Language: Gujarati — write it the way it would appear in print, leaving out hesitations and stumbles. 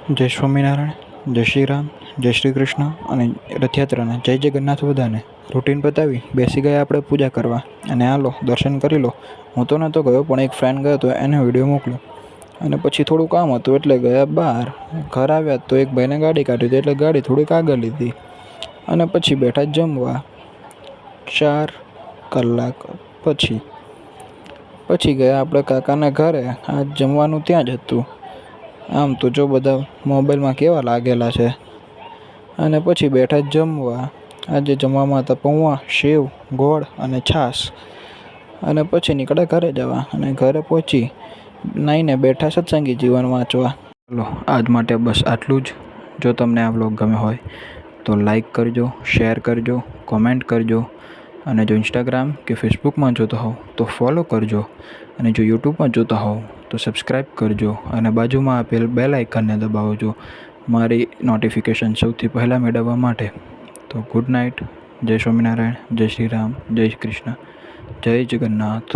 જય સ્વામિનારાયણ, જય શ્રી રામ, જય શ્રી કૃષ્ણ અને રથયાત્રાના જય જગન્નાથ બધાને. રૂટીન પતાવી બેસી ગયા આપણે પૂજા કરવા અને હાલો દર્શન કરી લો. હું તો નહોતો ગયો પણ એક ફ્રેન્ડ ગયો તો એને વિડીયો મોકલ્યો અને પછી થોડું કામ હતું એટલે ગયા બહાર. ઘર આવ્યા તો એક ભાઈને ગાડી કાઢી હતી એટલે ગાડી થોડીક આગળ લીધી અને પછી બેઠા જમવા 4 કલાક પછી ગયા આપણે કાકાના ઘરે. આજ જમવાનું ત્યાં જ હતું. આમ તો જો બધા મોબાઈલમાં કેવા લાગેલા છે. અને પછી બેઠા જમવા. આજે જમવામાં હતા પૌવા, સેવ, ગોળ અને છાશ. અને પછી નીકળ્યા ઘરે જવા અને ઘરે પહોંચી નાઈને બેઠા સત્સંગી જીવન વાંચવા. ચલો આજ માટે બસ આટલું જ. જો તમને આ વ્લોગ ગમે હોય તો લાઈક કરજો, શેર કરજો, કોમેન્ટ કરજો અને જો ઇન્સ્ટાગ્રામ કે ફેસબુકમાં જોતા હોવ તો ફોલો કરજો અને જો યુટ્યુબમાં જોતા હોવ તો સબસ્ક્રાઈબ કરજો અને બાજુમાં આપેલ બેલ આઇકનને દબાવજો મારી નોટિફિકેશન સૌથી પહેલાં મેળવવા માટે. તો ગુડ નાઇટ. જય સ્વામિનારાયણ, જય શ્રી રામ, જય શ્રી કૃષ્ણ, જય જગન્નાથ.